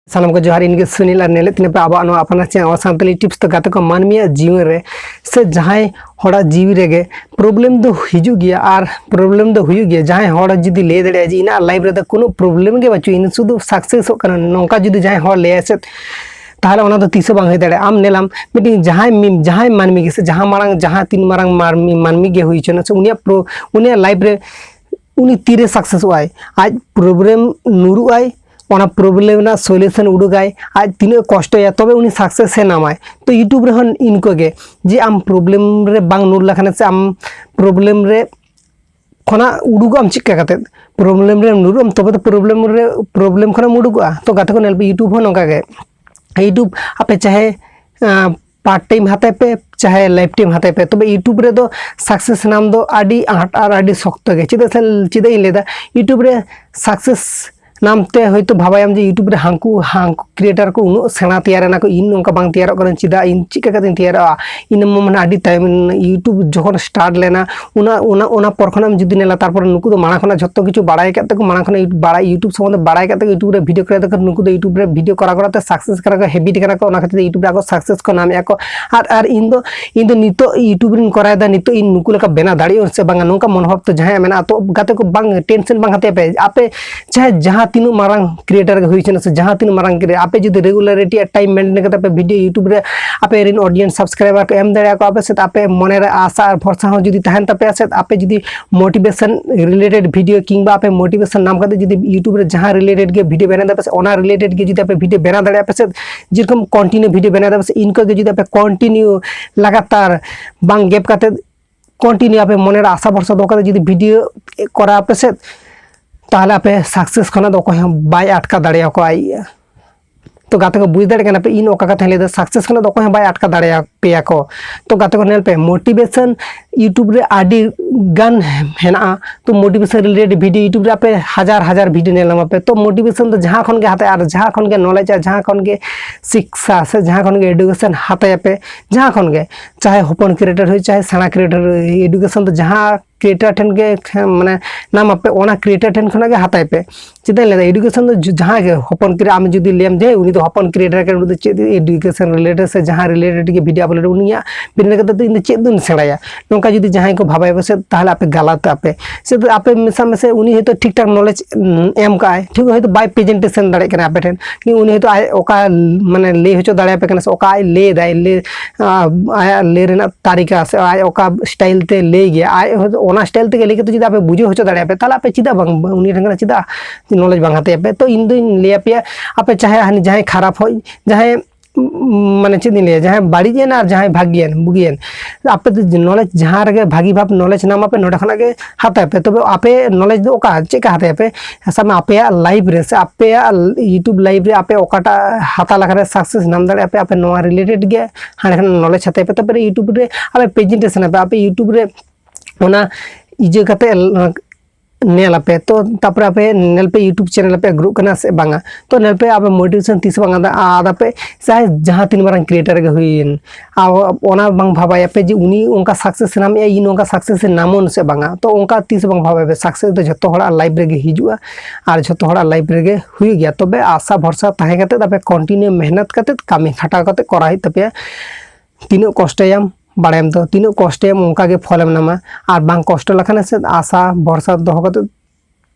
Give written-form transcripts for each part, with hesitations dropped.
सानम को जोहार इनके सुनील और नेले तिने पे आबा नो अपना चैनल सानताली टिप्स तो गाते को मानमिया जीवन रे से जहां होड़ा जीवी रेगे प्रॉब्लम दो हिजु गया और प्रॉब्लम दो हुयु गया जहां होड़ा जुदी ले दड़े जी इना लाइफ रे कोनो प्रॉब्लम के बचु इन सुदु सक्सेस होकना नोंका जुदी जहां होड़ ले से ताहले ओना दो तीसो बांग होय दड़े आम नेलाम मिटिंग जहां मानमी के से जहां मारंग जहां तीन मारंग मानमी के हुई चना से उनिया लाइफ रे उनी तीरे सक्सेस आय आज प्रॉब्लम नुरु आय ओना प्रॉब्लम ना सॉल्यूशन उडुगाय आज तीन कष्ट या तबे उनी सक्सेस से नामाय तो यूट्यूब रे हन इनको गे जे आम प्रॉब्लम रे बांग नुर लखने से आम प्रॉब्लम रे खना उडुगाम चिक्का कते प्रॉब्लम रे नुरम तबे तो प्रॉब्लम खना उडुगा तो गाते को नेल पे यूट्यूब हो नका गे यूट्यूब आपे चाहे पार्ट टाइम हाते पे चाहे लाइफ टाइम हाते पे तबे यूट्यूब रे दो सक्सेस नाम दो आडी आट और आडी शक्त गे चिदा लेदा यूट्यूब रे सक्सेस नामते हयतो भाबायाम जे यूट्यूब रे हांकू क्रिएटर को उनो सेना तैयारना को इन नोंका बांग तैयार करन चिदा इन चिका कते तैयारा इन मन आडी टाइम यूट्यूब जखन स्टार्ट लेना उना परखनाम जुदी नेला तारपर नुकु दो माना खना जत्तो किछु बाड़ाय काते को माना खना बाड़ाय यूट्यूब संबंध बाड़ाय काते यूट्यूब रे वीडियो करे त नुकु दो यूट्यूब रे वीडियो करा करते सक्सेस करा हेबिट करा को ओना खातिर यूट्यूब रे को सक्सेस को नाम याको आर इन दो नितो यूट्यूब रिन कराय दा नितो इन नुकु लेका बेना दाड़ी से बांगा नोंका मनोभाव तो जहां मेना तो गाते को बांग टेंशन बांग हाते पे आपे चाहे जहां तीनों मारंग क्रिएटर हुई से जहां तीन मारंग क्रिएटर आपे जुदी रेगुलरिटी टाइम मेंटेन करते पे वीडियो यूट्यूब रे आपे रिन ऑडियंस सब्सक्राइबर को एम दाड़ा को आपे से आपे मने रे आशा और भरसा हो जुदी तहन तपे से आपे जुदी मोटिवेशन रिलेटेड वीडियो किंबा आपे मोटिवेशन नाम करते जुदी यूट्यूब रे जहां रिलेटेड के वीडियो बना दे ओना रिलेटेड के जुदी आपे वीडियो बना दाड़ा पे से जेरकम कंटिन्यू वीडियो बना दे इनको के जुदी आपे कंटिन्यू लगातार बांग गैप करते कंटिन्यू आपे मने रे आशा भरसा दो करते जुदी वीडियो करा आपे से ताहले आपे सक्सेस खना दो कोई बाय अटका दाड़िया को आई तो गाते को बुझ दाड़े कना पे इन ओका कथा ले सक्सेस खना दो कोई बाय अटका दाड़िया पेया को तो गाते को नेल पे मोटिवेशन यूट्यूब रे आडी गान हेना तो मोटिवेशन रिलेटेड वीडियो यूट्यूब रे आपे हजार वीडियो नेलमा पे तो मोटिवेशन तो जहां खन के हाते और जहां खन के नॉलेज जहां खन के शिक्षा से जहां खन के एजुकेशन हाते पे जहां खन के चाहे ओपन क्रिएटर हो चाहे सेना क्रिएटर एजुकेशन तो जहां क्रिएटर ठन के माने नाम आपे ओना क्रिएटर ठन खना के हाताय पे चिदा ले एजुकेशन तो जहां के ओपन क्रिएटर आम जुदी लेम जे उनी तो ओपन क्रिएटर के उनी चेद एजुकेशन रिलेटेड से जहां रिलेटेड के वीडियो अपलोड उनिया बिना के तो इन चेद दुन सेड़ाया नोका जुदी जहां को भाबाय बसे ताहले आपे गलत आपे से तो आपे मिसा में से उनी हेतो ठीक ठाक नॉलेज एम काय ठीक हेतो बाय प्रेजेंटेशन दाड़े कना आपे ठन कि उनी हेतो ओका माने ले होचो दाड़े आपे कना से ओका ले दाय ले आया ले रेना तरीका से आय ओका स्टाइल ते ले गया आय ओना स्टाइल ते लेके तो जिदा आपे बुझे होचो दाड़े आपे ताला आपे चिदा बांग उनी रंगना चिदा नॉलेज बांग हाते आपे तो इन दो ले आपे आपे चाहे हानि जहां खराब हो जहां माने चिदिन ले जहां बाड़ी जेन और जहां भाग्यन बुगियन आपे तो नॉलेज जहां रे भागी भाव नॉलेज नाम आपे नोडा खना के हाते पे तबे आपे नॉलेज दो ओका चेका हाते पे सब आपे लाइव रे से आपे यूट्यूब लाइव रे आपे ओकाटा हाता लखरे सक्सेस नाम दाड़े आपे नोआ रिलेटेड गे हाने नॉलेज हाते पे तबे यूट्यूब रे आपे प्रेजेंटेशन आपे यूट्यूब रे ओना इजे कते नेल पे तो तापर आपे नेल पे यूट्यूब चैनल पे ग्रुप करना से बांगा तो नेल पे आपे मोटिवेशन तीस बांगा आदा पे चाहे जहां तीन मारंग क्रिएटर के हुईन आ ओना बांग भाबाय पे जे उनी उनका सक्सेस नाम ए इन उनका सक्सेस नामोन से बांगा तो उनका तीस बांग भाबाय सक्सेस तो जतो हड़ा लाइव रे गे हिजुआ और जतो हड़ा लाइव रे गे हुई गया तबे आशा भरसा ताहे कते तबे कंटिन्यू मेहनत कते कामी खाटा कते कराई तबे तीनो कष्टयाम बाड़ायम तो तीनों कष्टेम उनका के फलम नामा और बांग कष्ट लखने से आशा भरसा दोह कते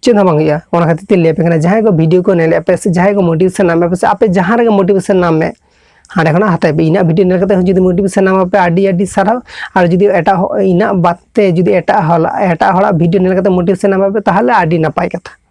चिन्ह बांगिया ओना खातिर ते लेपे कना जहां को वीडियो को नेले पे से जहां को मोटिवेशन नाम पे से आपे जहां रे मोटिवेशन नाम में हाडे खना हाते पे इना वीडियो नेल कते जुदी मोटिवेशन नाम पे आडी सारा और जुदी एटा इना बाते जुदी एटा हला वीडियो नेल कते मोटिवेशन नाम पे ताहले आडी नापाय कथा।